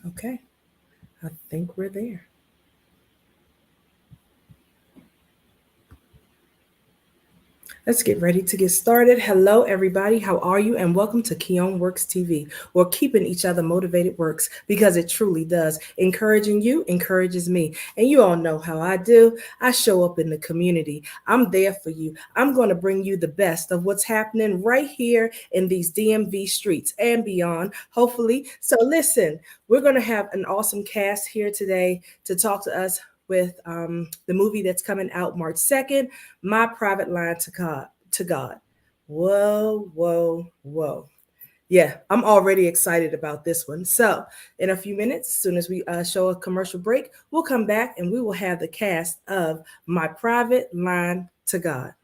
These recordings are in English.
Okay, I think we're there. Let's get ready to get started. Hello, everybody. How are you? And welcome to Keon Works TV, where keeping each other motivated works because it truly does. Encouraging you encourages me. And you all know how I do. I show up in the community. I'm there for you. I'm going to bring you the best of what's happening right here in these DMV streets and beyond, hopefully. So, listen, we're going to have an awesome cast here today to talk to us with the movie that's coming out March 2nd, My Private Line to God. To God. Whoa, whoa, whoa. Yeah, I'm already excited about this one. So, in a few minutes, as soon as we show a commercial break, we'll come back and we will have the cast of My Private Line to God.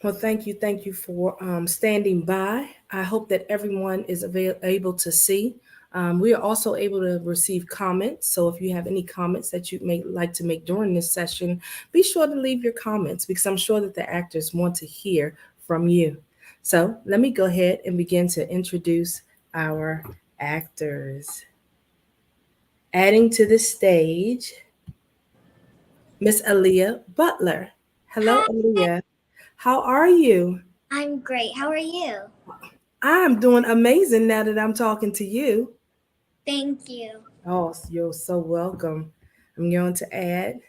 Well, thank you for standing by. I hope that everyone is able to see. We are also able to receive comments. So if you have any comments that you may like to make during this session, be sure to leave your comments because I'm sure that the actors want to hear from you. So let me go ahead and begin to introduce our actors. Adding to the stage, Miss Aaliyah Butler. Hello, Hi, Aaliyah. How are you? I'm great. How are you? I'm doing amazing now that I'm talking to you. Thank you. Oh, you're so welcome. I'm going to add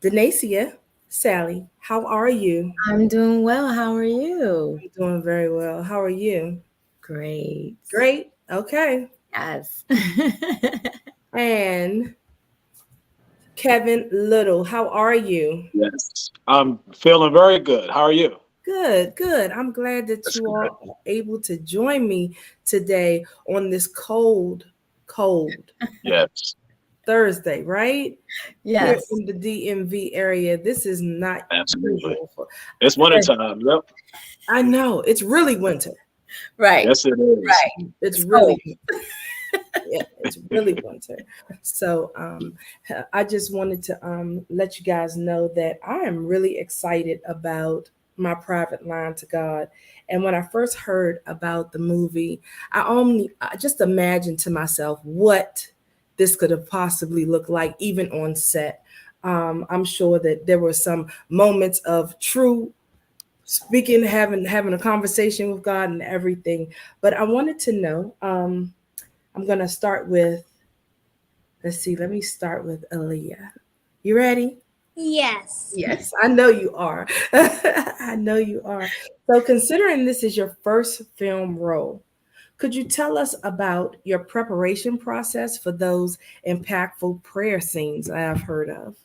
Denascia Salley. How are you? I'm doing well. How are you? I'm doing very well. How are you? Great. Great. Okay. Yes. And Kevin Little, how are you? Yes, I'm feeling very good. How are you? Good, good. I'm glad that That's you good. are able to join me today on this cold Yes, Thursday, right? Here Yes. in the DMV area, this is not absolutely. usual for. It's winter time. Yep. I know it's really winter. Right. Yes, it is. Right. It's It's really cold. yeah, it's really winter. So I just wanted to let you guys know that I am really excited about My Private Line to God. And when I first heard about the movie, I just imagined to myself what this could have possibly looked like, even on set. I'm sure that there were some moments of true speaking, having a conversation with God and everything. But I wanted to know. I'm gonna start with. Let's see. Let me start with Aaliyah. You ready? Yes. Yes, I know you are. I know you are. So, considering this is your first film role, could you tell us about your preparation process for those impactful prayer scenes I have heard of?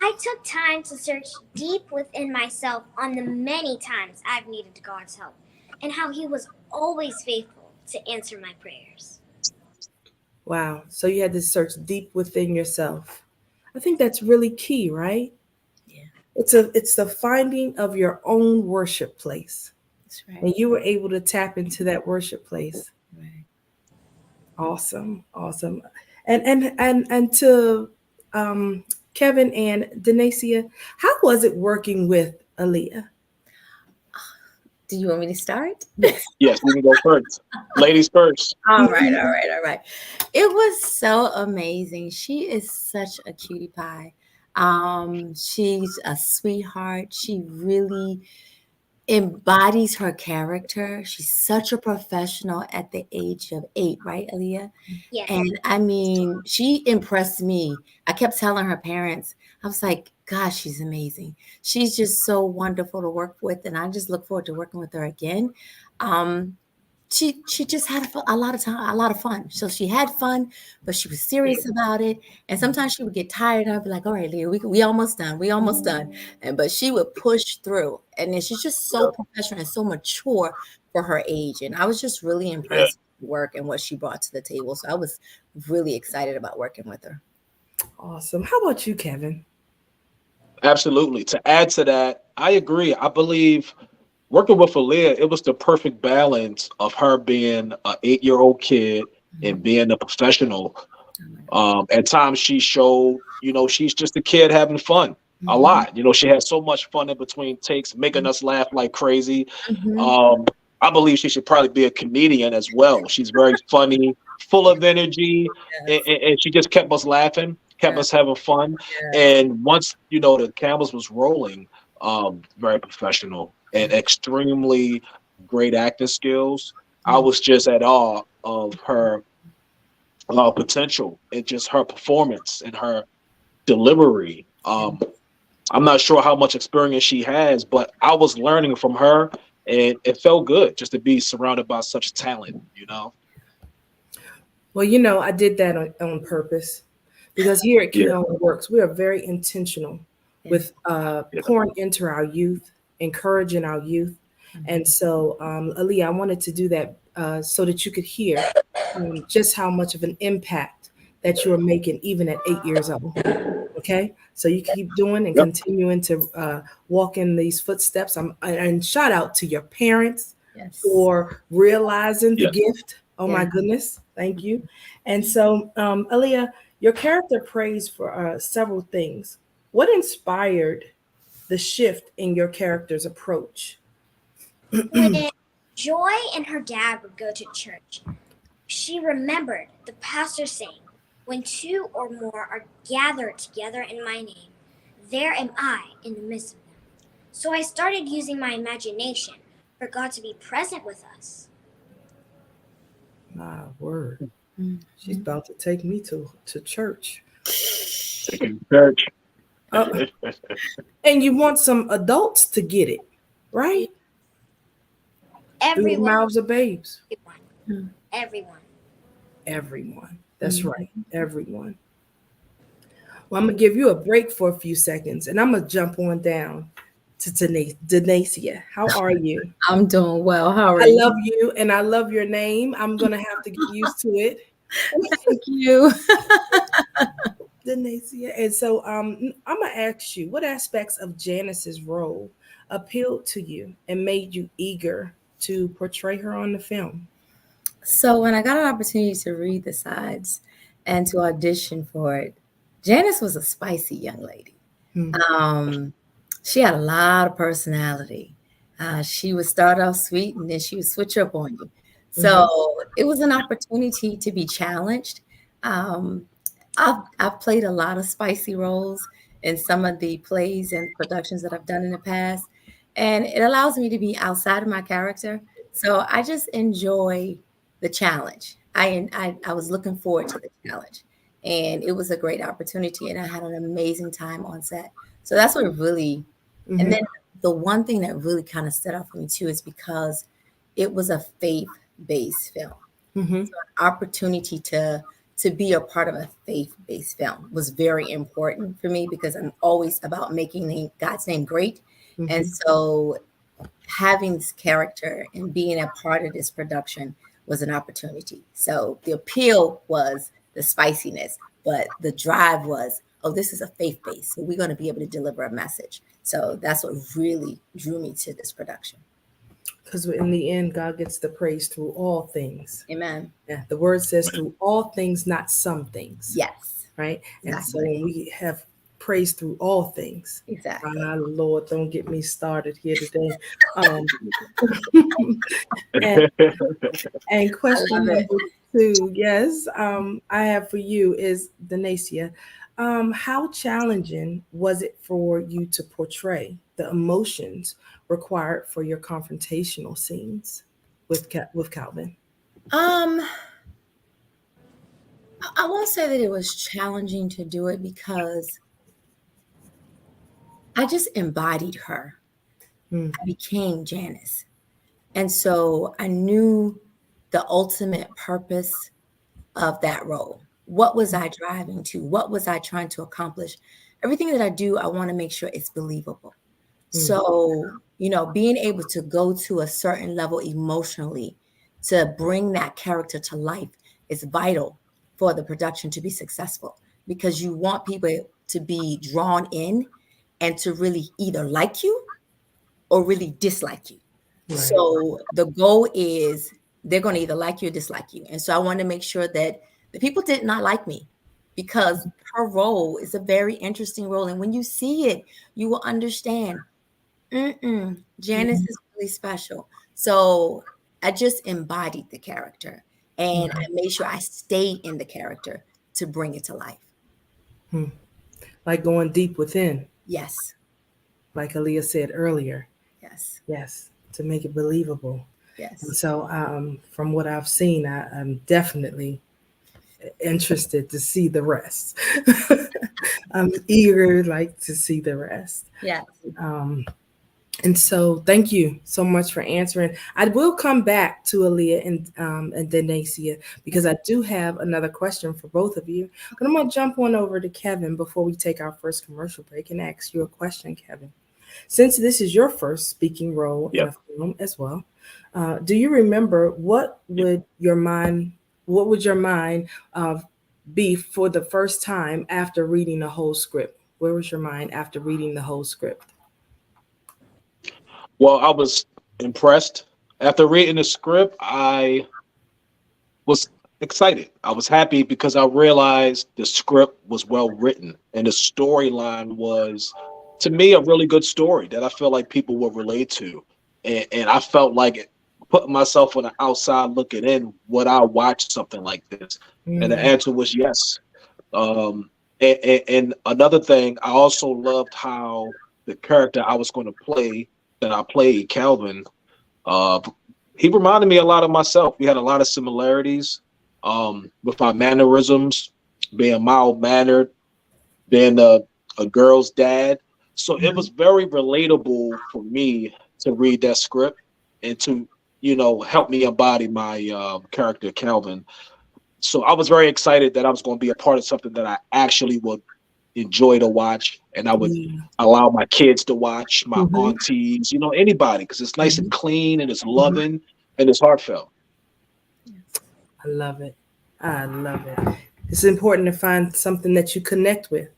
I took time to search deep within myself on the many times I've needed God's help and how He was always faithful to answer my prayers. Wow. So you had to search deep within yourself. I think that's really key, right? Yeah. It's the finding of your own worship place. That's right. And you were able to tap into that worship place. Right. Awesome. Awesome. And to Kevin and Denascia, how was it working with Aaliyah? Do you want me to start? Yes. Yes, we can go first. Ladies first. All right. It was so amazing. She is such a cutie pie. She's a sweetheart. She really embodies her character. She's such a professional at the age of 8, right, Aaliyah? Yes. And I mean, she impressed me. I kept telling her parents, I was like, gosh, she's amazing. She's just so wonderful to work with. And I just look forward to working with her again. Um, she just had a lot of time, a lot of fun. So she had fun, but she was serious about it. And sometimes she would get tired. And I'd be like, all right, Leah, we almost done. We almost done. But she would push through. And then she's just so professional and so mature for her age. And I was just really impressed with her work and what she brought to the table. So I was really excited about working with her. Awesome. How about you, Kevin? Absolutely. To add to that, I agree. I believe working with Aaliyah, it was the perfect balance of her being an 8-year-old kid and being a professional. At times she showed, she's just a kid having fun a lot. She had so much fun in between takes, making us laugh like crazy. I believe she should probably be a comedian as well. She's very funny, full of energy, and she just kept us laughing, kept us having fun. And once, the cameras was rolling, very professional and extremely great acting skills. I was just at awe of her potential and just her performance and her delivery. I'm not sure how much experience she has, but I was learning from her, and it felt good just to be surrounded by such talent. Well, I did that on purpose because here at Keon Works, we are very intentional with pouring into our youth, encouraging our youth. And so, Aaliyah, I wanted to do that so that you could hear just how much of an impact that you're making even at 8 years old. Okay, so you keep doing and continuing to walk in these footsteps. And shout out to your parents for realizing the gift. Oh my goodness, thank you. And so, Aaliyah, your character prays for several things. What inspired the shift in your character's approach? When Joy and her dad would go to church, she remembered the pastor saying, "When 2 or more are gathered together in my name, there am I in the midst of them." So I started using my imagination for God to be present with us. My word. She's about to take me to church. Church. And you want some adults to get it, right? Through the mouths of babes. Everyone. That's right. Everyone. Well, I'm going to give you a break for a few seconds, and I'm going to jump on down to Denascia. How are you? I'm doing well. How are you? I love you, and I love your name. I'm going to have to get used to it. Thank you. Denascia. And so I'm going to ask you, what aspects of Janice's role appealed to you and made you eager to portray her on the film? So when I got an opportunity to read the sides and to audition for it, Janice was a spicy young lady. She had a lot of personality. She would start off sweet and then she would switch up on you. So it was an opportunity to be challenged. I've played a lot of spicy roles in some of the plays and productions that I've done in the past. And it allows me to be outside of my character. So I just enjoy the challenge. I was looking forward to the challenge. And it was a great opportunity. And I had an amazing time on set. So that's what really, and then the one thing that really kind of stood out for me too is because it was a faith-based film. So an opportunity to to be a part of a faith-based film was very important for me because I'm always about making God's name great. And so having this character and being a part of this production was an opportunity. So the appeal was the spiciness, but the drive was, oh, this is a faith-based, so we're going to be able to deliver a message. So that's what really drew me to this production. Because in the end, God gets the praise through all things. Amen. Yeah, the word says through all things, not some things. Yes. Right. Exactly. And so when we have praise through all things, exactly. Lord, don't get me started here today. And question number 2, yes, I have for you is Denascia. How challenging was it for you to portray the emotions required for your confrontational scenes with Calvin? I won't say that it was challenging to do it because I just embodied her. I became Janice. And so I knew the ultimate purpose of that role. What was I driving to? What was I trying to accomplish? Everything that I do, I want to make sure it's believable. So, being able to go to a certain level emotionally to bring that character to life is vital for the production to be successful because you want people to be drawn in and to really either like you or really dislike you. Right. So the goal is they're going to either like you or dislike you. And so I wanted to make sure that the people did not like me because her role is a very interesting role. And when you see it, you will understand, Janice is really special. So I just embodied the character and I made sure I stayed in the character to bring it to life. Like going deep within. Yes. Like Aaliyah said earlier. Yes. Yes. To make it believable. Yes. And so from what I've seen, I'm definitely interested to see the rest. I'm eager to see the rest. Yeah. And so thank you so much for answering. I will come back to Aaliyah and Denascia because I do have another question for both of you. But I'm going to jump on over to Kevin before we take our first commercial break and ask you a question, Kevin. Since this is your first speaking role in a film as well, do you remember what would your mind be for the first time after reading the whole script? Where was your mind after reading the whole script? Well, I was impressed. After reading the script, I was excited. I was happy because I realized the script was well written and the storyline was, to me, a really good story that I felt like people would relate to. And I felt like putting myself on the outside looking in, would I watch something like this? And the answer was yes. And another thing, I also loved how the character I was going to play, that I played, Calvin, he reminded me a lot of myself. We had a lot of similarities with our mannerisms, being mild-mannered, being a girl's dad. So it was very relatable for me to read that script and to, help me embody my character, Calvin. So I was very excited that I was going to be a part of something that I actually would enjoy to watch, and I would allow my kids to watch, my aunties, anybody, because it's nice and clean and it's loving and it's heartfelt. I love it. It's important to find something that you connect with.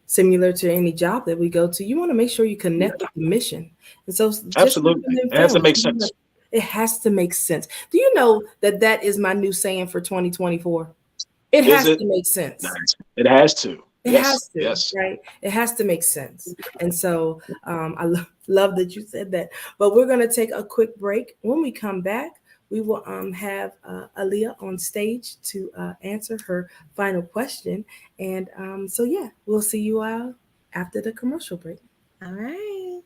Similar to any job that we go to, you want to make sure you connect with the mission. And so absolutely, it has to make sense. It has to make sense. Do you know that is my new saying for 2024? It has to make sense. It has to. It has to, right? It has to make sense. And so I love that you said that. But we're going to take a quick break. When we come back, we will have Aaliyah on stage to answer her final question. And we'll see you all after the commercial break. All right.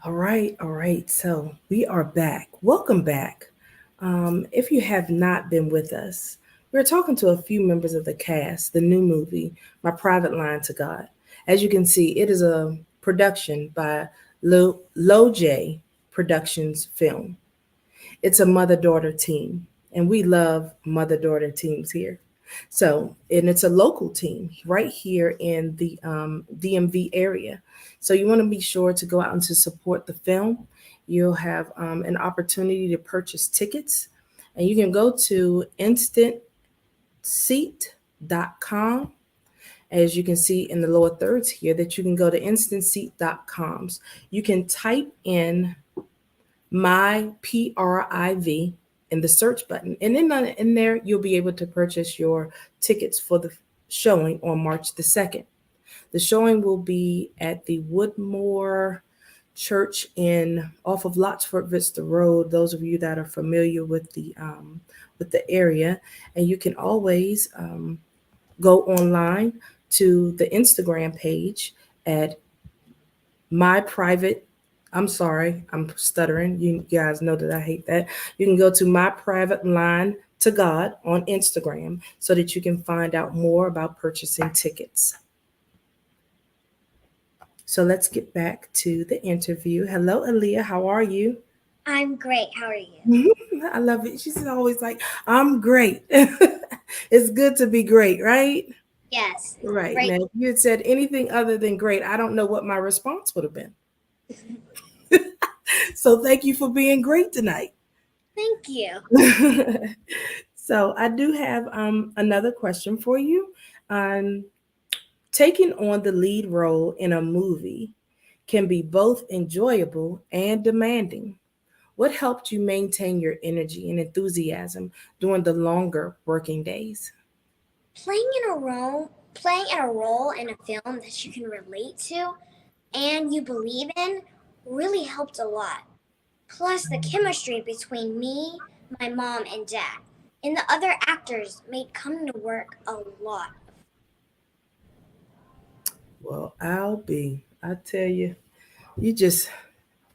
All right, all right. So we are back. Welcome back. If you have not been with us, we're talking to a few members of the cast, the new movie, My Private Line to God. As you can see, it is a production by LoJai Productions Film. It's a mother daughter team, and we love mother daughter teams here. So, and it's a local team right here in the DMV area. So, you want to be sure to go out and to support the film. You'll have an opportunity to purchase tickets, and you can go to instantseat.com. As you can see in the lower thirds here, that you can go to instantseat.coms. You can type in my PRIV in the search button. And in there, you'll be able to purchase your tickets for the showing on March the 2nd. The showing will be at the Woodmore Church in off of Lotsford Vista Road. Those of you that are familiar with the area, and you can always go online to the Instagram page at my private I'm sorry, I'm stuttering. You guys know that I hate that. You can go to My Private Line to God on Instagram so that you can find out more about purchasing tickets. So let's get back to the interview. Hello, Aaliyah. How are you? I'm great. How are you? I love it. She's always like, I'm great. It's good to be great, right? Yes. Right. Great. Now, if you had said anything other than great, I don't know what my response would have been. So thank you for being great tonight. Thank you. So I do have another question for you. Um, Taking on the lead role in a movie can be both enjoyable and demanding. What helped you maintain your energy and enthusiasm during the longer working days? Playing in a role in a film that you can relate to and you believe in really helped a lot. Plus, the chemistry between me, my mom, and dad, and the other actors made coming to work a lot. Well, I tell you, you just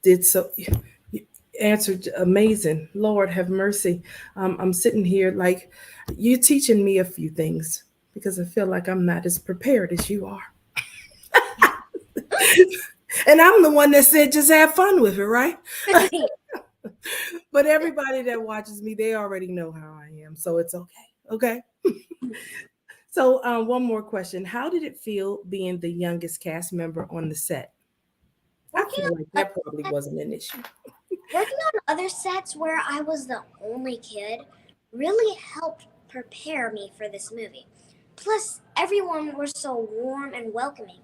did so. You answered amazing. Lord have mercy. I'm sitting here like you teaching me a few things because I feel like I'm not as prepared as you are. And I'm the one that said just have fun with it, right? But everybody that watches me, they already know how I am, so it's okay. Okay. So, one more question: how did it feel being the youngest cast member on the set? I working feel like on that probably wasn't an issue. working on other sets where I was the only kid really helped prepare me for this movie. Plus, everyone was so warm and welcoming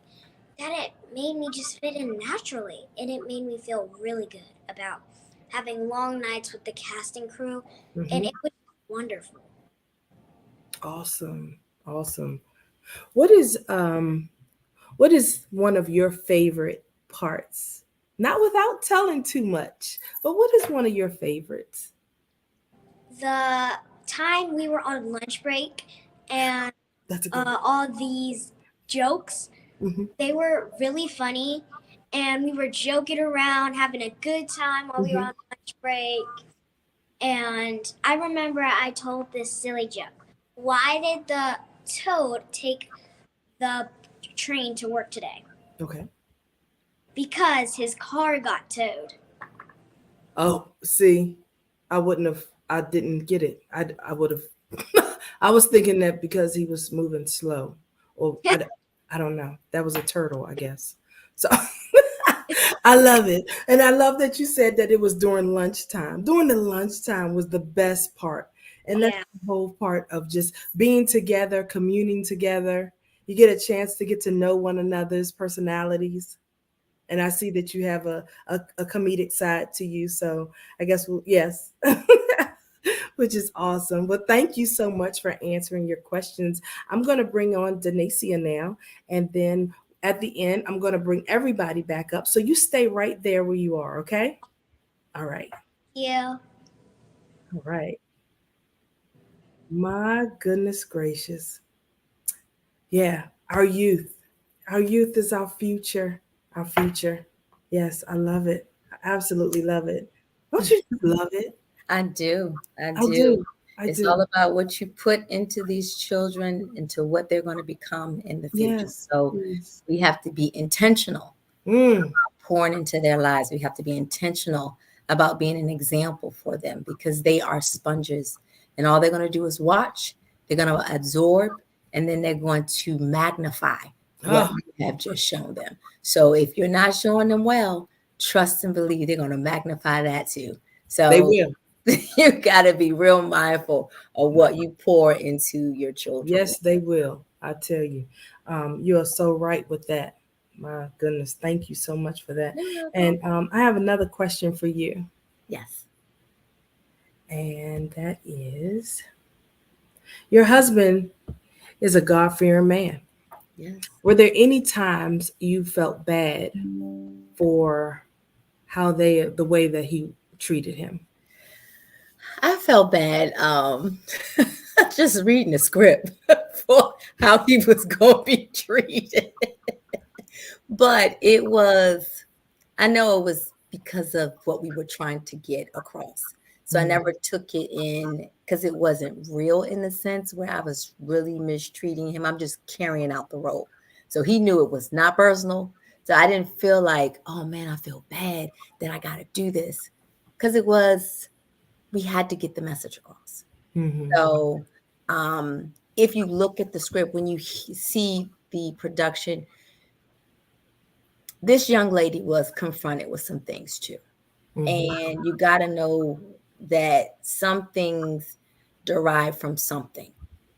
that it made me just fit in naturally, and it made me feel really good about having long nights with the casting crew, and Hmm. it was wonderful. Awesome, awesome. What is what is one of your favorite parts? Not without telling too much, but what is one of your favorites? The time we were on lunch break and That's a good all these jokes, one. Hmm. they were really funny, and we were joking around, having a good time while we were Hmm. on lunch break. And I remember I told this silly joke. Why did the toad take the train to work today? Okay. Because his car got towed. Oh, see, I wouldn't have. I didn't get it. I would have. I was thinking that because he was moving slow, or I don't know. That was a turtle, I guess. So I love it, and I love that you said that it was during lunchtime. During the lunchtime was the best part, and that's Yeah. the whole part of just being together, communing together. You get a chance to get to know one another's personalities, and I see that you have a comedic side to you. So I guess yes, which is awesome. Well, thank you so much for answering your questions. I'm going to bring on Denascia now, and then at the end, I'm going to bring everybody back up. So you stay right there where you are, okay? All right. Yeah. All right. My goodness gracious. Yeah, our youth. Our youth is our future. Our future. Yes, I love it. absolutely love it. Don't you just love it? I do. I I do. do. I It's do. all about what you put into these children, into what they're going to become in the future. Yes. So Yes. we have to be intentional Mm. pouring into their lives. We have to be intentional about being an example for them because they are sponges. And all they're going to do is watch, they're going to absorb, and then they're going to magnify what Oh, you have just shown them. So if you're not showing them well, trust and believe they're going to magnify that too. they So will. you got to be real mindful of what you pour into your children. Yes, they will. I tell you. You are so right with that. My goodness. Thank you so much for that. You're welcome. And I have another question for you. Yes. And that is, your husband is a God fearing man. Yes. Were there any times you felt bad for the way that he treated him? I felt bad just reading the script for how he was going to be treated. But it was, I know it was because of what we were trying to get across. So I Mm. never took it in because it wasn't real in the sense where I was really mistreating him. I'm just carrying out the role. So he knew it was not personal. So I didn't feel like, oh man, I feel bad that I got to do this. Because it was, we had to get the message across. Mhm. So if you look at the script, when you see the production, this young lady was confronted with some things too. Mhm. And you got to know that some things derive from something.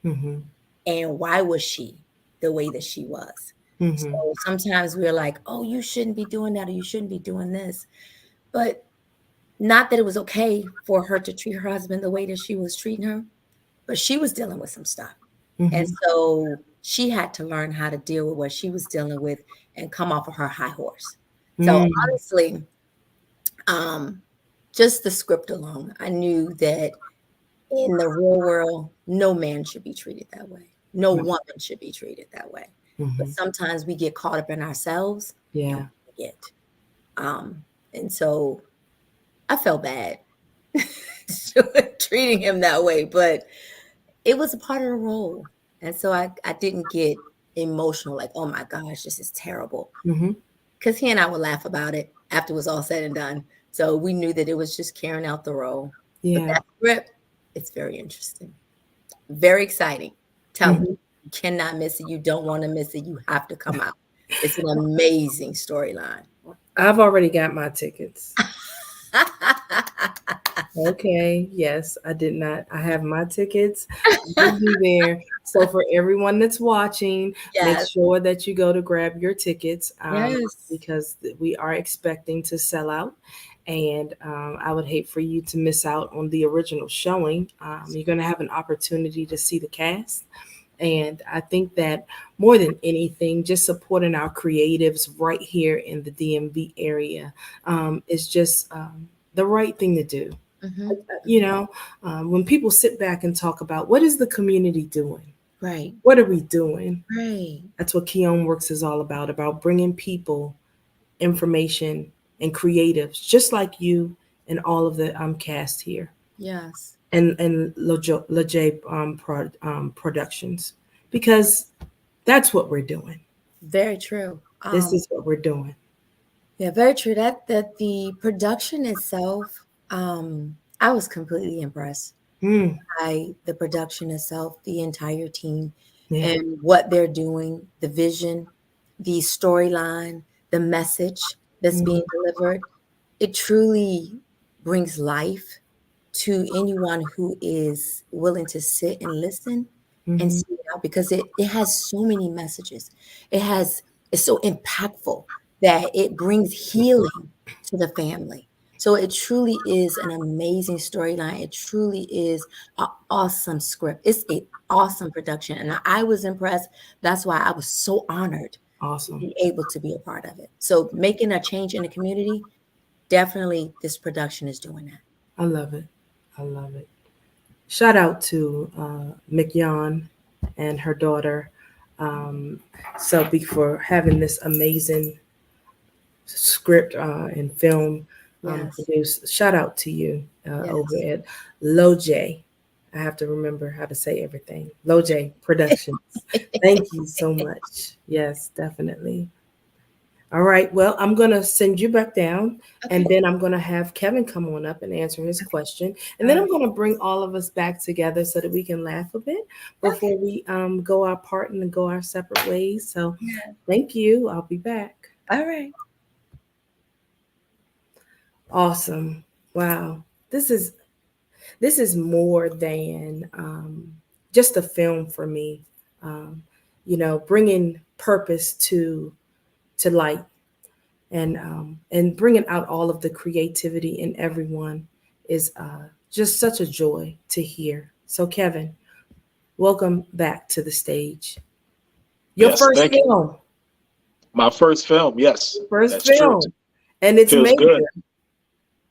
Mhm. And why was she the way that she was? So Mhm. sometimes we're like, oh, you shouldn't be doing that or you shouldn't be doing this. But not that it was okay for her to treat her husband the way that she was treating her, but she was dealing with some stuff. And Mhm. so she had to learn how to deal with what she was dealing with and come off of her high horse. So Mm. honestly, um, just the script alone, I knew that in the real world, no man should be treated that way. No Right. woman should be treated that way. But Mhm. sometimes we get caught up in ourselves and Yeah. we forget. Um, and so I felt bad treating him that way, but it was a part of the role. And so I didn't get emotional, like, oh my gosh, this is terrible. Mhm. Because he and I would laugh about it after it was all said and done. So we knew that it was just carrying out the role. But Yeah. that script, it's very interesting, very exciting. Tell me, Mhm. you cannot miss it. You don't want to miss it. You have to come out. It's an amazing storyline. I've already got my tickets. Okay, yes, I did not. I have my tickets. We'll be there. So for everyone that's watching, make Yes, sure that you go to grab your tickets yes. because we are expecting to sell out. And I would hate for you to miss out on the original showing. You're going to have an opportunity to see the cast. And I think that more than anything, just supporting our creatives right here in the DMV area is just the right thing to do. Hmm. You know, when people sit back and talk about what is the community doing? Right, What are we doing? right. That's what Keon Works is all about bringing people information and creatives just like you and all of the cast here Yes, and LoJai Productions because that's what we're doing. very true. This is what we're doing. Yeah, very true. That the production itself, I was completely impressed Mm, by the production itself, the entire team, yeah. and what they're doing, the vision, the storyline, the message that's Mm, being delivered. It truly brings life to anyone who is willing to sit and listen and mhm. see it out because it has so many messages. It has it's so impactful that it brings healing to the family. So it truly is an amazing storyline. It truly is an awesome script. It's an awesome production. And I was impressed. That's why I was so honored to Awesome. be able to be a part of it. So making a change in the community, definitely this production is doing that. I love it. I love it. Shout out to McYon and her daughter, um, Selby, for having this amazing script and film Yes. produced. Shout out to you over Yes. at LoJai. I have to remember how to say everything. LoJai Productions. Thank you so much. Yes, definitely. All right. Well, I'm going to send you back down, and Okay. then I'm going to have Kevin come on up and answer his question. And All then I'm right. going to bring all of us back together so that we can laugh a bit before Okay. we go our part and go our separate ways. So Yeah. thank you. I'll be back. All right. Awesome. Wow. This is this is more than just a film for me. Um, bringing purpose to light and bringing out all of the creativity in everyone is just such a joy to hear. So, Kevin, welcome back to the stage. Your Yes, first thank you. film, My first film, yes, first that's true. film, and it's Feels good. major.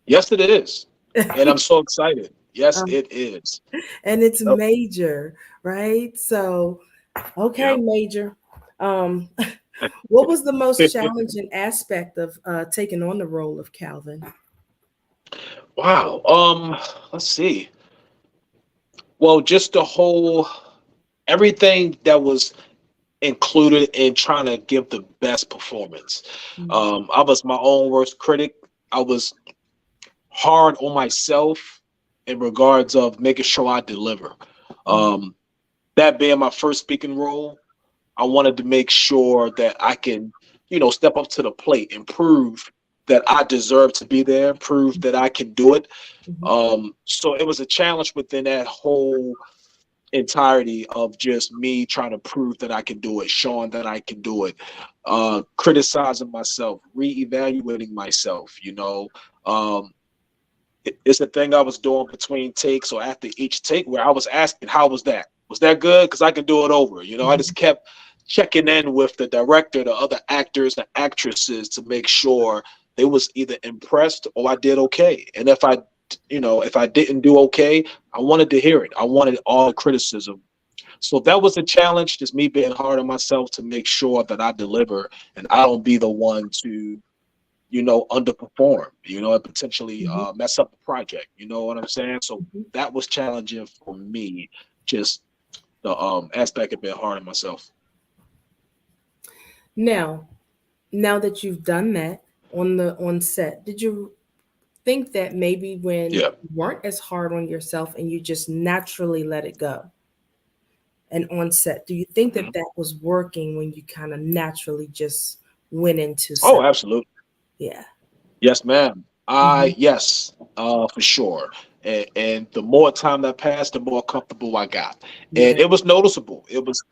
Yes, it is. And I'm so excited. Yes, Um, it is. and it's Yep. major, right? So, okay, Yep. major. Um, what was the most challenging aspect of taking on the role of Calvin? Wow. Let's see. Well, just the whole everything that was included in trying to give the best performance. Mm, I was my own worst critic. I was hard on myself in regards of making sure I deliver. mm, Um, that being my first speaking role, I wanted to make sure that I can, step up to the plate and prove that I deserve to be there, prove that I can do it. mhm, So it was a challenge within that whole entirety of just me trying to prove that I can do it, showing that I can do it, criticizing myself, reevaluating myself. Um, it's a thing I was doing between takes or after each take where I was asking, how was that? Was that good? Because I can do it over. I mhm, just kept checking in with the director, the other actors, the actresses to make sure they was either impressed or I did okay. And if I didn't do okay, I wanted to hear it. I wanted all the criticism. So that was a challenge, just me being hard on myself to make sure that I deliver and I don't be the one to underperform, and potentially mhm, mess up the project. You know what I'm saying? So mhm. that was challenging for me, just the aspect of being hard on myself. Now, now that you've done that on set, did you think that maybe when Yeah. you weren't as hard on yourself and you just naturally let it go and on set, do you think that Mhm. that was working when you kind of naturally just went into Oh, set? absolutely. Yeah. Yes, ma'am. Hmm. Yes, for sure. And the more time that passed, the more comfortable I got. And Yeah. it was noticeable. It was,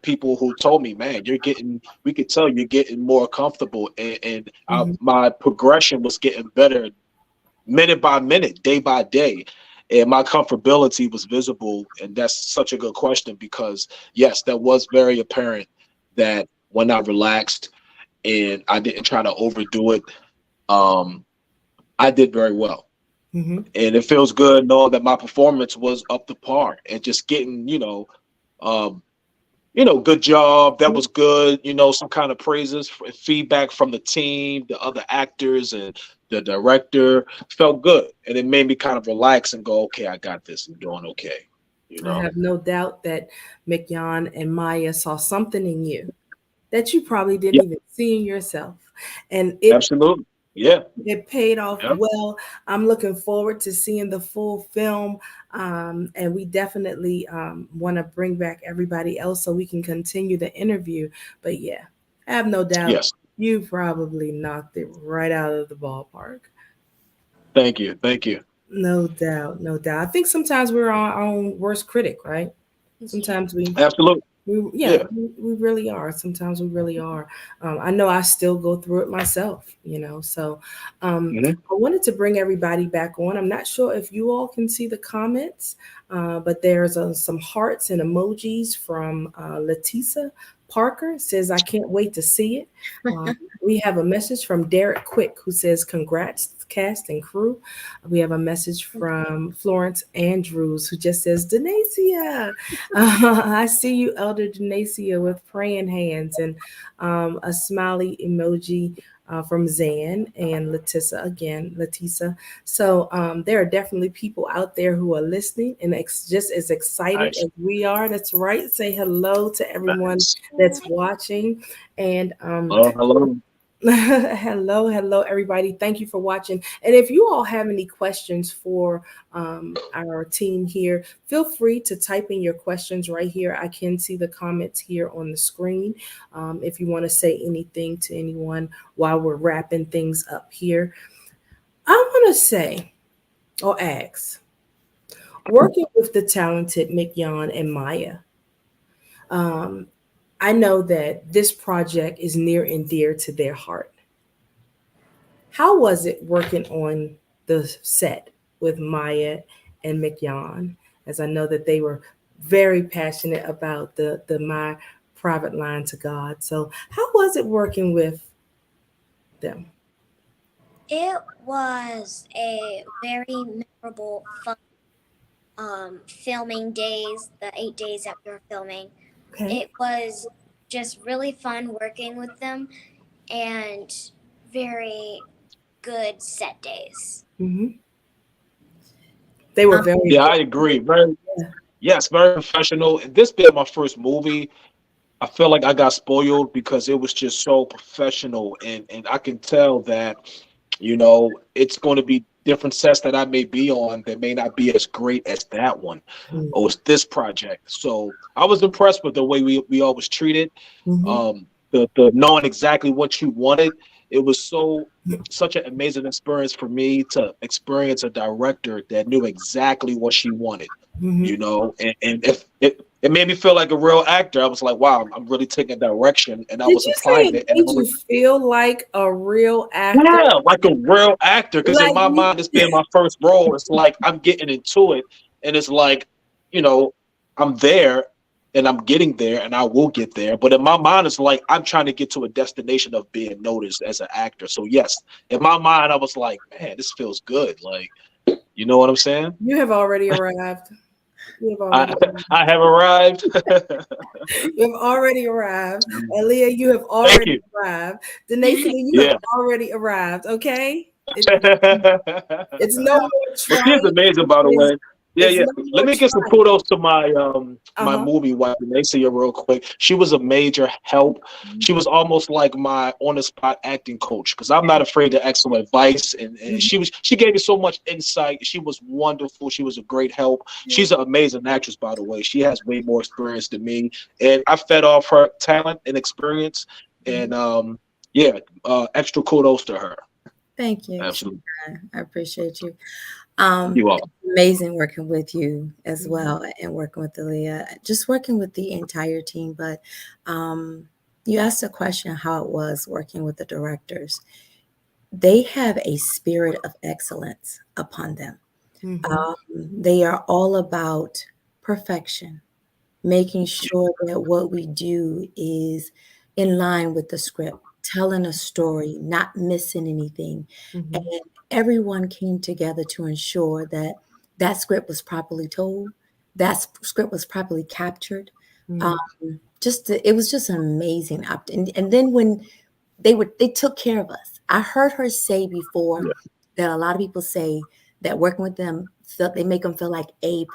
people who told me, man, we could tell you're getting more comfortable. And Hmm. my progression was getting better minute by minute, day by day. And my comfortability was visible. And that's such a good question because, yes, that was very apparent that when I relaxed and I didn't try to overdo it, um, I did very well. Hmm. And it feels good knowing that my performance was up to par and just getting, um, good job. That was good. Some kind of praises, feedback from the team, the other actors, and the director felt good. And it made me kind of relax and go, okay, I got this. I'm doing okay. You I know? have no doubt that Mignon and Maya saw something in you that you probably didn't Yeah, even see in yourself. And it absolutely. Yeah. it paid off Yeah. well. I'm looking forward to seeing the full film. And we definitely want to bring back everybody else so we can continue the interview. But yeah, I have no doubt Yes. you probably knocked it right out of the ballpark. Thank you. Thank you. No doubt, no doubt. I think sometimes we're our own worst critic, right? Yeah. Sometimes Absolutely. yeah, Yeah. we really are. Sometimes we really are. I know I still go through it myself, So Hmm. I wanted to bring everybody back on. I'm not sure if you all can see the comments, but there's some hearts and emojis from Letisa Parker says, I can't wait to see it. Uh, we have a message from Derek Quick who says, congrats, cast and crew. We have a message from Florence Andrews who just says, Denacia. I see you, Elder Denacia, with praying hands and a smiley emoji from Zan and Letisa. So there are definitely people out there who are listening and just as excited Nice. as we are. That's right. Say hello to everyone Nice. that's watching. And Hello, hello. hello, everybody. Thank you for watching. And if you all have any questions for our team here, feel free to type in your questions right here. I can see the comments here on the screen. If you want to say anything to anyone while we're wrapping things up here, I want to say or ask, working with the talented Mignon and Maya, um, I know that this project is near and dear to their heart. How was it working on the set with Maya and Mignon? As I know that they were very passionate about the My Private Line to God. So how was it working with them? It was a very memorable, fun filming days, the 8 days that we were filming. Okay. It was just really fun working with them and very good set days. Hmm. They were Um, very Yeah, I agree. Very, yes, very professional. And this being my first movie, I feel like I got spoiled because it was just so professional, and I can tell that, it's going to be different sets that I may be on that may not be as great as that one or as this project. So I was impressed with the way we always treated. Mhm. The knowing exactly what you wanted. It was such an amazing experience for me to experience a director that knew exactly what she wanted, Mhm. and if it made me feel like a real actor. I was like, wow, I'm really taking direction, and I Did was you say applying it it, and I made was, you feel like a real actor? yeah, like a real actor. Because in Like my you? mind, this being my first role, it's like I'm getting into it, and it's like, you know, I'm there, and I'm getting there, and I will get there. But in my mind, it's like I'm trying to get to a destination of being noticed as an actor. So yes, in my mind, I was like, man, this feels good. Like, you know what I'm saying? You have already arrived. You have I already I have arrived. You have already arrived. Aaliyah, you have Thank already you. arrived. Denascia, you have Yeah. already arrived. Okay? Well, It's no more she is trying. amazing, by the way. Yeah, It's yeah. no Let more me give some trying. kudos to my Uh-huh. movie wife, Denascia, real quick. She was a major help. She was almost like my on the spot acting coach because I'm not afraid to ask some advice, and Mhm. she gave me so much insight. She was wonderful. She was a great help. She's an amazing actress, by the way. She has way more experience than me, and I fed off her talent and experience. And yeah, extra kudos to her. Thank you, Absolutely. Shana. I appreciate you. You It's are. amazing working with you as Mhm. well and working with Aaliyah, just working with the entire team. But um, you asked a question how it was working with the directors. They have a spirit of excellence upon them. Mhm. They are all about perfection, making sure that what we do is in line with the script, telling a story, not missing anything. Mhm. And everyone came together to ensure that that script was properly told, that script was properly captured. Um, Mhm. it was just an amazing and then when they took care of us. I heard her say before Yeah. that a lot of people say that working with them they make them feel like A+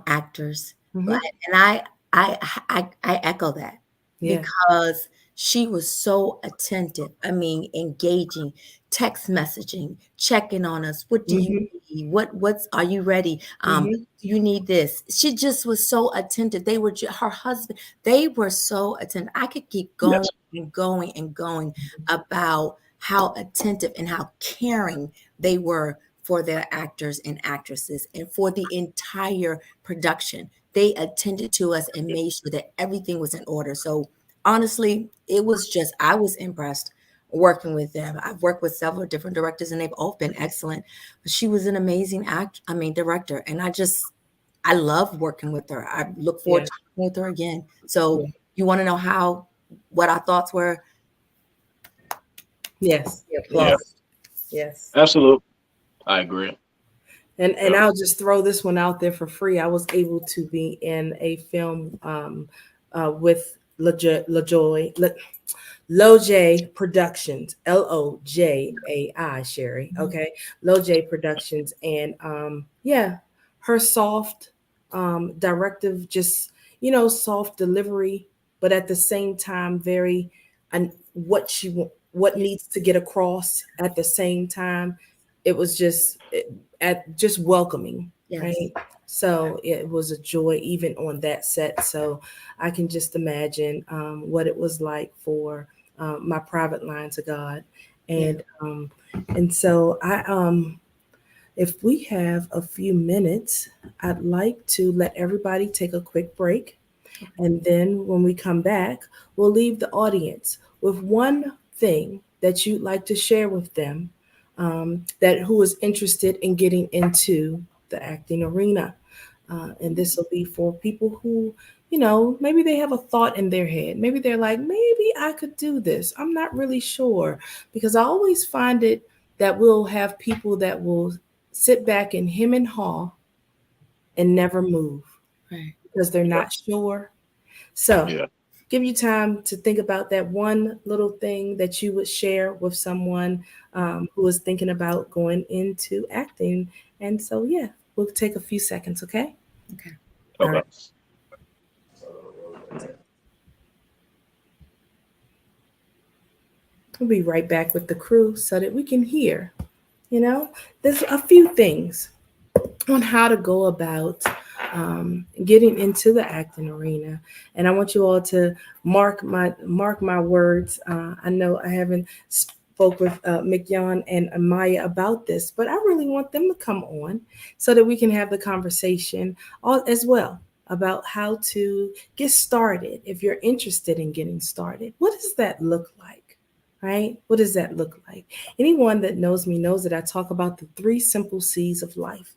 actors. But Mhm. and I I echo that Yeah. because she was so attentive. I mean, engaging, text messaging, checking on us. What do you Mhm. need? What's are you ready? Mhm. Do you need this? She just was so attentive. They were her husband. They were so attentive. I could keep going Yes. and going and going about how attentive and how caring they were for their actors and actresses and for the entire production. They attended to us and made sure that everything was in order. So honestly, it was just I was impressed working with them. I've worked with several different directors and they've all been excellent. But she was an amazing director. And I love working with her. I look forward Yeah. to working with her again. So Yeah. you want to know what our thoughts were? Yes. Yeah. Applause. Yes. Absolutely. I agree. And Yeah. I'll just throw this one out there for free. I was able to be in a film with LaJoy, LoJai Productions, LoJai, Sherry. Okay, LoJai Productions, and yeah, her soft directive, just soft delivery, but at the same time very, and what needs to get across at the same time. It was just welcoming, Yes. right? So it was a joy even on that set. So I can just imagine what it was like for my private line to God, Yeah. and so if we have a few minutes, I'd like to let everybody take a quick break, and then when we come back, we'll leave the audience with one thing that you'd like to share with them, that who is interested in getting into the acting arena. And this will be for people who, maybe they have a thought in their head. Maybe they're like, maybe I could do this. I'm not really sure. Because I always find it that we'll have people that will sit back and hem and haw and never move Right. because they're Yeah. not sure. So Yeah. give you time to think about that one little thing that you would share with someone who is thinking about going into acting. And so, yeah, we'll take a few seconds, okay? Okay. All right. Okay. We'll be right back with the crew so that we can hear, you know, there's a few things on how to go about getting into the acting arena, and I want you all to mark my words. I know I haven't spoke with Mignon and Amaya about this, but I really want them to come on so that we can have the conversation all as well about how to get started. If you're interested in getting started, what does that look like? Right? What does that look like? Anyone that knows me knows that I talk about the three simple C's of life,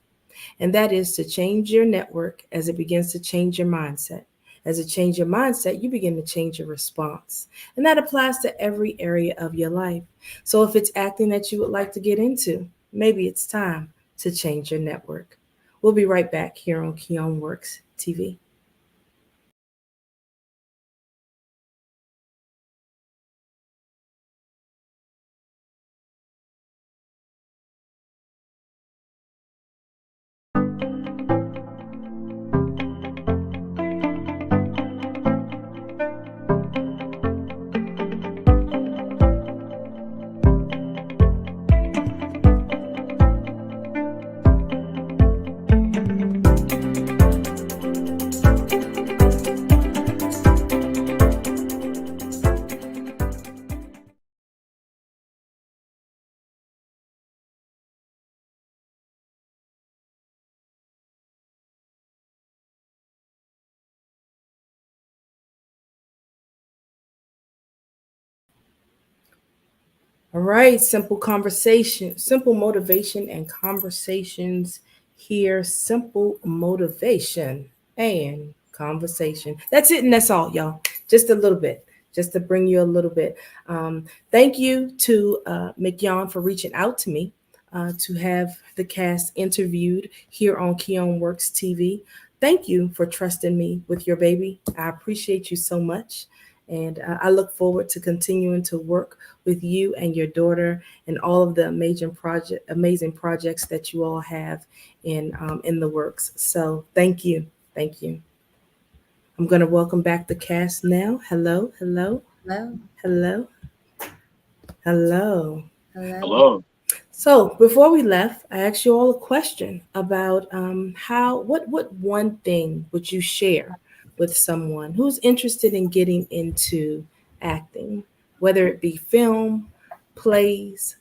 and that is to change your network as it begins to change your mindset. As it changes your mindset, you begin to change your response. And that applies to every area of your life. So if it's acting that you would like to get into, maybe it's time to change your network. We'll be right back here on Keon Works TV. All right, simple motivation and conversations here. Simple motivation and conversation. That's it, and that's all, y'all. Just a little bit, just to bring you a little bit. Thank you to McYon for reaching out to me to have the cast interviewed here on Keon Works TV. Thank you for trusting me with your baby. I appreciate you so much. And I look forward to continuing to work with you and your daughter and all of the amazing projects that you all have in the works. So thank you. I'm going to welcome back the cast now. Hello, hello, Hello. hello, hello. Hello. Hello. So before we left, I asked you all a question about what one thing would you share with someone who's interested in getting into acting, whether it be film, plays,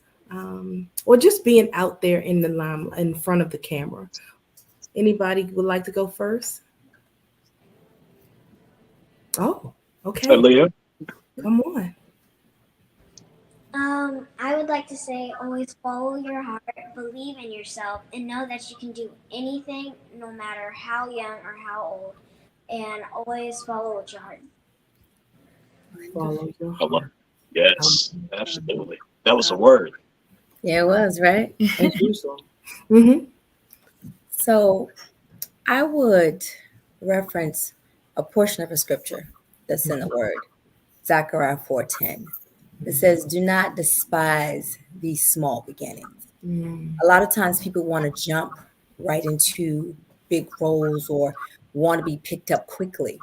or just being out there in the line in front of the camera. Anybody would like to go first? Oh, okay, Aaliyah. come on. I would like to say always follow your heart, believe in yourself, and know that you can do anything no matter how young or how old. And always follow what your heart. Follow your Hello. heart. Um, Yes, absolutely. That was a Um, word. yeah, it was, right? as usual. Hmm. So I would reference a portion of a scripture that's in the word, Zechariah 4:10. It says, do not despise these small beginnings. Mm. A lot of times people want to jump right into big roles or want to be picked up quickly.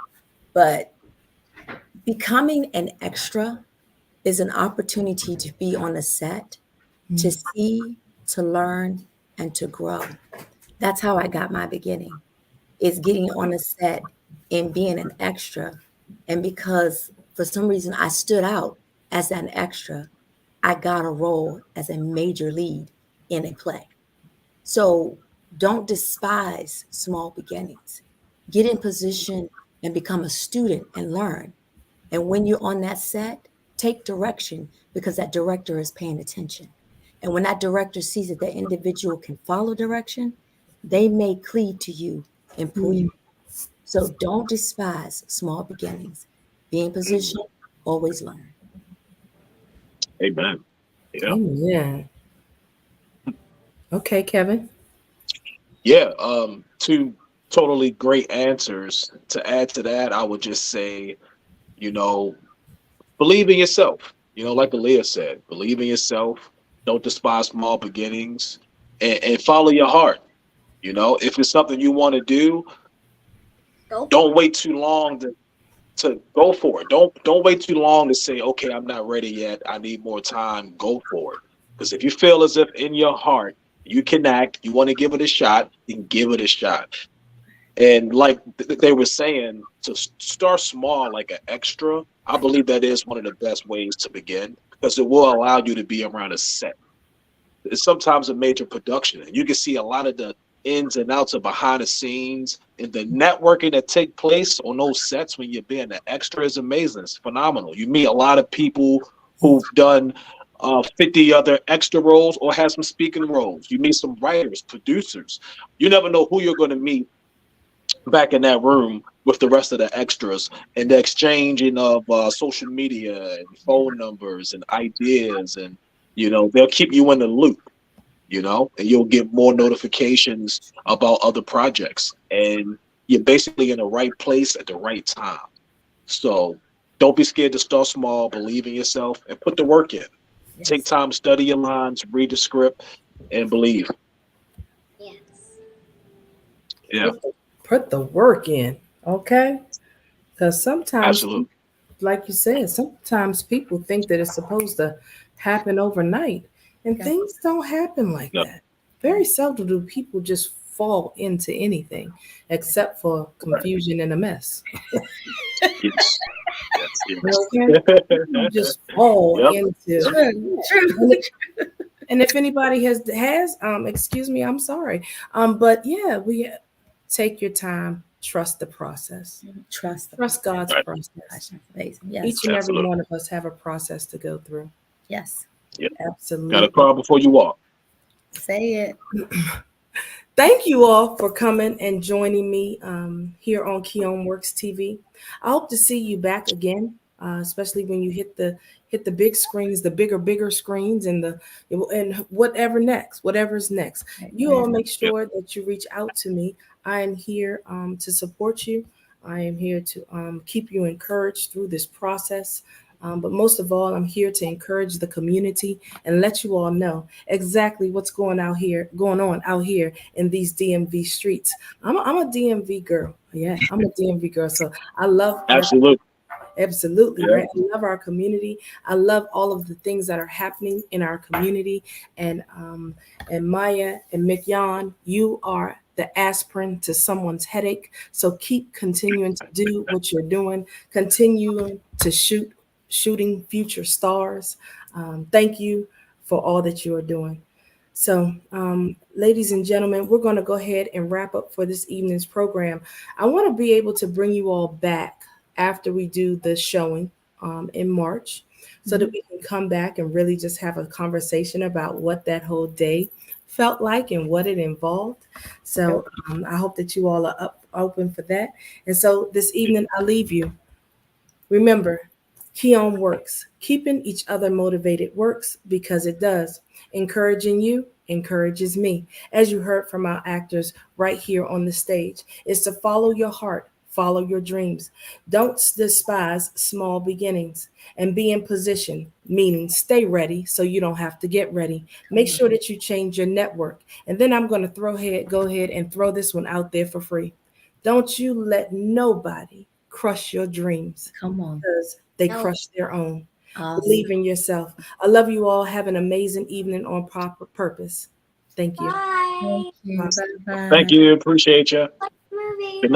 But becoming an extra is an opportunity to be on a set, to see, to learn, and to grow. That's how I got my beginning, is getting on a set and being an extra. And because for some reason I stood out as an extra, I got a role as a major lead in a play. So don't despise small beginnings. Get in position and become a student and learn. And when you're on that set, take direction because that director is paying attention. And when that director sees that the individual can follow direction, they may cleave to you and pull you. So don't despise small beginnings. Be in position, always learn. Amen. Yeah. Amen. Okay, Kevin. Yeah. Two totally great answers. To add to that, I would just say, you know, believe in yourself. Like Aaliyah said, believe in yourself. Don't despise small beginnings, and follow your heart. If it's something you want to do, Go for don't it. wait too long to go for it. Don't wait too long to say, okay, I'm not ready yet. I need more time. Go for it. Because if you feel as if in your heart you can act, you want to give it a shot, then give it a shot. And like they were saying, to start small, like an extra, I believe that is one of the best ways to begin because it will allow you to be around a set. It's sometimes a major production, and you can see a lot of the ins and outs of behind the scenes and the networking that take place on those sets when you're being an extra is amazing. It's phenomenal. You meet a lot of people who've done 50 other extra roles or have some speaking roles. You meet some writers, producers. You never know who you're going to meet back in that room with the rest of the extras and the exchanging of social media and phone numbers and ideas, and they'll keep you in the loop, and you'll get more notifications about other projects, and you're basically in the right place at the right time. So don't be scared to start small, believe in yourself, and put the work in. Take Yes. time, study your lines, read the script, and believe. Yes. Yeah, Put the work in, okay? Because sometimes, absolutely. like you said, sometimes people think that it's supposed to happen overnight, and Okay. things don't happen like No, that. Very seldom do people just fall into anything except for right. confusion and a mess. Yes, yes, Okay? yes. People just fall Yep. into, Yep. True, true. and, and if anybody has excuse me, I'm sorry. But yeah, we take your time, trust the process. Trust the Trust God's Right. process. process. Amazing. Yes. Each and every Absolutely. one of us have a process to go through. Yes. Yep. Got to Absolutely. crawl before you walk. Say it. Thank you all for coming and joining me here on Keon Works TV. I hope to see you back again, especially when you hit the big screens, the bigger screens, and whatever's next. You all make Yep. sure that you reach out to me. I am here to support you. I am here to keep you encouraged through this process. But most of all, I'm here to encourage the community and let you all know exactly what's going on out here in these DMV streets. I'm a DMV girl. Yeah, I'm a DMV girl. So I love our Absolutely. absolutely Yeah. right. I love our community. I love all of the things that are happening in our community. And Maya and Mikyan, you are the aspirin to someone's headache. So keep continuing to do what you're doing. Continuing to shooting future stars. Thank you for all that you are doing. So, ladies and gentlemen, we're going to go ahead and wrap up for this evening's program. I want to be able to bring you all back after we do the showing in March so that we can come back and really just have a conversation about what that whole day felt like and what it involved. So, I hope that you all are open for that. And so, this evening, I leave you. Remember, Keon works. Keeping each other motivated works because it does. Encouraging you encourages me. As you heard from our actors right here on the stage, is to follow your heart, Follow your dreams. Don't despise small beginnings, and be in position, meaning stay ready so you don't have to get ready. Make sure that you change your network. And then I'm going to go ahead and throw this one out there for free. Don't you let nobody crush your dreams, Come on. because they No. crush their own. Awesome. Believe in yourself. I love you all. Have an amazing evening on proper purpose. Thank you. Bye. Thank you. Bye. Bye bye. Thank you. Appreciate you. Like the movie. Good